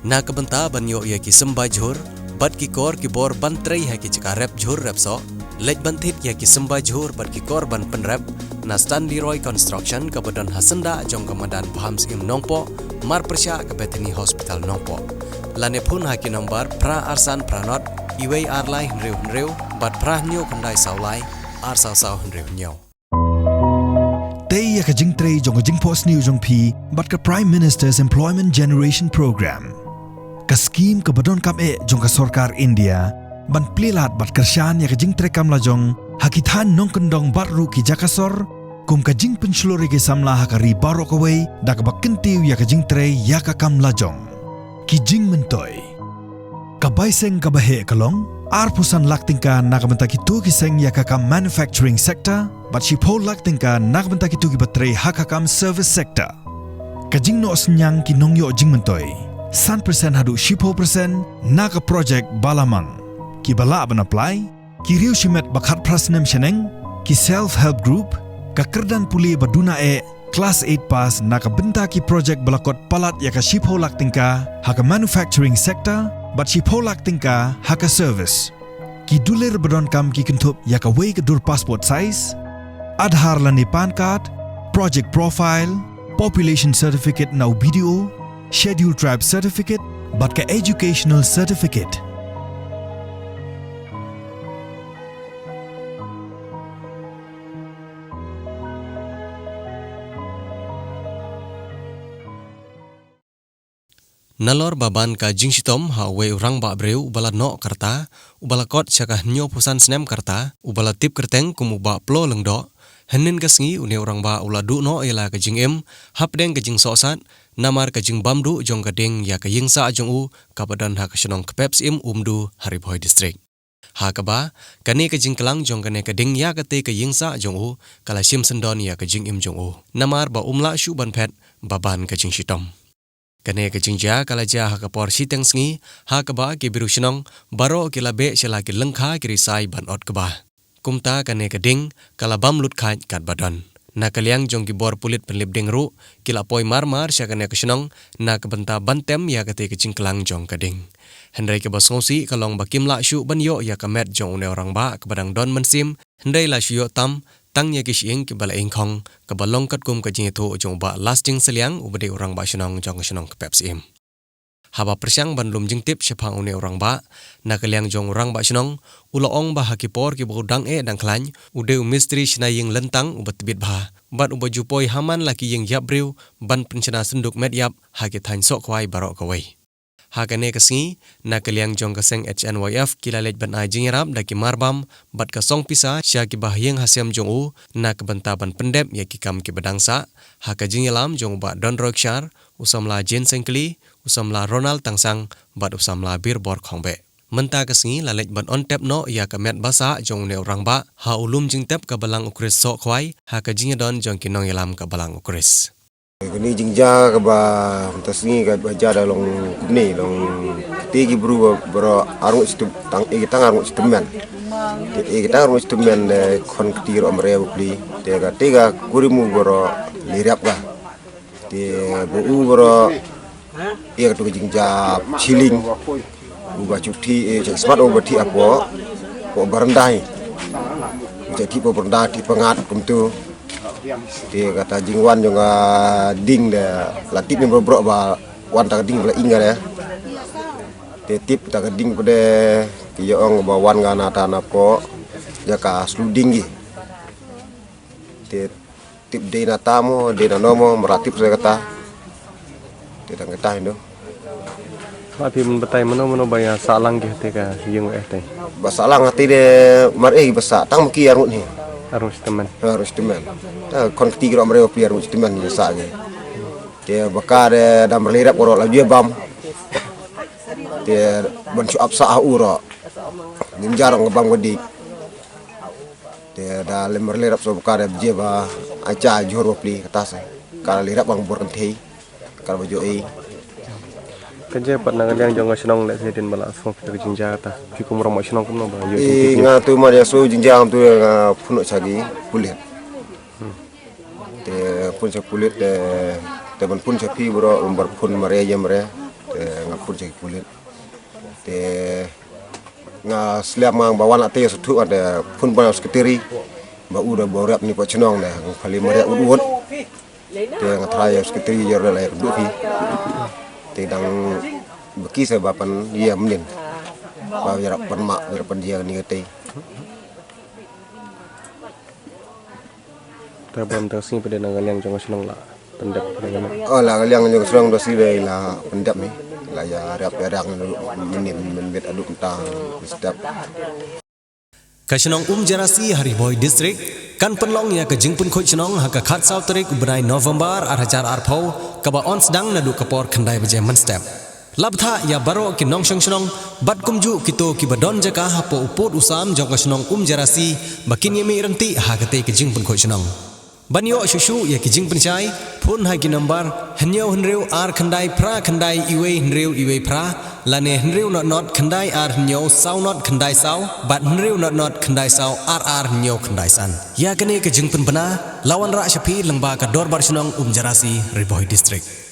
Na kebenta banyo ya ki sembah jhur, bat ki kor ki bor ban trei ha ki cika rep jhur rep so, lej ban thit ya ki sembah jhur bat ki kor ban penrep, na Stanley Roy Construction ke badan hasenda jong kamadan Phams im Nongpo, mar persya ke Bethany Hospital Nongpo. Lane pun ha ki nombar pra arsan pranot, iwei arlai henreu, bat pra nyo kandai saulai, ar sau henreu nyo. Tei ya ka jing trei jong jing post new jong pi bat ka Prime Minister's Employment Generation Program. Ka scheme ka badon kam jong ka Sarkar India ban plilat bat kersyan ya ka jing trei kam la jong hakithan nong kendong bat ru ki jakasor kum ka jing penslori ke samla ha ka ri barok away da ka bakentiu ya ka jing trei ya ka kam la jong. Ki jing mentoi. Ka baiseng ka bahe kalong ar pusan laktingka nakabenta ki tu ki seng ya ka kam manufacturing sector but si pol laktingka nakabenta ki tu ki batrei hakakam service sector. Kajing no senyang ki nongyo jing mentoi. 100% hadu 10% naka project balamang. Ki bala ban apply, ki riu shimet bakhat prasnem sheneng, ki self-help group, ka kerdan puli baduna class 8 pass naka benta ki project balakot palat ya ka shipho laktingka haka manufacturing sector, but shipho laktingka haka service. Ki duler badon kam ki kentup ya ka wei ka dur passport size, Aadhaar lani PAN card, project profile, population certificate na video, scheduled tribe certificate, but ka educational certificate. Nalor baban ka jingsitom ha we urang ba breu ubala no karta, ubala kot syakah nyo pusan snem karta, ubala tip kerteng kumuba plo lengdo, henin kasngi une orang ba ula du no ila ka jing em, hapdeng ka jing sosat, namar ka jing bamdu jong ka ding ya ka yingsa jong u, kabadan ha ka shenong kepeps im umdu Haribhoi district. Ha ka ba, kane ka jing kelang jong kane ka ding ya ka te ka yingsa jong u, kala sim sendon ya ka jing im jong u, namar ba umla shu ban pet, baban ka jing sitom. Kane ka jingja kala ja ha ka por siteng sngi ha ka ba ki biru shinong baro ki labe shela ki lengkha ki risai ban ot ka ba kumta kane ka ding kala bam lut khat kat badan na kaliang jong ki bor pulit penlip ding ru kila poi mar sha kane ka shinong na ka banta bantem ya ka te ka jingklang jong ka ding hendrai ka basngosi kalong bakim la shu ban yo ya ka met jong ne orang ba ka badang don mensim hendrai la shu yo tam tang ya kishing ki bala ingkhong ka balong kat kum ka jing thu jong ba lasting seliang ubade orang ba shnong jong shnong ka peps im haba persyang ban lum jing tip shapang une orang ba na kaliang jong orang ba shnong ula ong ba hakipor ki bodang dang klan ude mistri shna ying lentang ubat bit ba bat uba jupoi haman laki ying yabriu ban penchana senduk med yap haki thain sok kwai barok kawai hakane kasngi na kaliang jong kaseng HNYF kilalej ban ai jingrap daki marbam bat ka song pisa sya ki bahyeng hasyam jong u na kabanta ban pendep ya ki kam ki badangsa haka jinglam jong ba don rokshar usamla jen sengkli usamla Ronald tangsang bat usamla bir bor khongbe menta kasngi lalej ban on tap no ya ka met basa jong ne orang ba ha ulum jing tap ka balang ukris so khwai haka jingdon jong ki nong yalam ka balang ukris Kini jingja ke ba tasngi ke baca dalam ni long tegi buru bro arung situ tang arung situmen kita arung situmen kon ketir omre bukli tega kurimu bro lirap ga bu bro ia tu jingja chiling ubah cuti smart ubah ti apo berendai jadi berendai di pengat kumtu dia kata jingwan juga ding dah latip yang berbrok ba wan tak ding bela ingat ya dia tip tak ding pada dia orang bawan gana tanah po jaka sluding gi dia tip dia natamu dia nomo meratip saya kata dia tak kata itu tapi menbetai mana bayar salang ke teka yang teh basalang hati dia mari besar tang mungkin arut ni harus teman kon ketiga mereka piar harus teman biasa dia bakar dan berlirap orang lagi bam dia mencuap sah ura jarang ngebam gede dia dalam berlirap so bakar dia bah aja johor beli atas kalau lirap bang berhenti kalau baju kerja pernah kalian jangan senang lihat saya dan balas fok dari jinja kata cukup ramai senang pun nambah ngatu mah dia so jinja tu punuk sagi kulit te pun sa kulit te ban pun sa pi bro umbar pun mare jam re te ngap pun jadi kulit. Te nga seliam ngang bawan ate sutu ada pun bal sekretari ba udah borap ni pak cenong dah kali meriak udut. Te nga traya sekretari jorda lai udut fi. Te dang beki sebapan dia menin. Ba jarak mak jarak dia ni kate. Terbang tersing pada nangaliang jangan senang lah pendap dengan Oh lah kalian yang serang dosi dari lah pendap ni lah ya rap perang menin menbet aduk tang sedap. Kasenong Jarasi Hariboy District kan penlong ya ke jingpun khoi chenong ha ka khat sau tarik benai November 2004 ka ba on sedang nadu kapor khandai baje man step. Labtha ya baro ki nong shang shnong bat kumju kito ki badon jaka ha po upot usam jong kasenong Jarasi bakin yemi renti ha ka te ke jingpun khoi chenong. Banyo shushu ya kijing pencai pun hai ki number henyo henreu ar khandai pra khandai iwe henreu iwe pra lane henreu not khandai ar henyo sau not khandai sau bat henreu not khandai sau ar henyo khandai san ya kene kijing pen bana lawan ra shapi lengba ka dor bar shnong Jarasi Riboy District.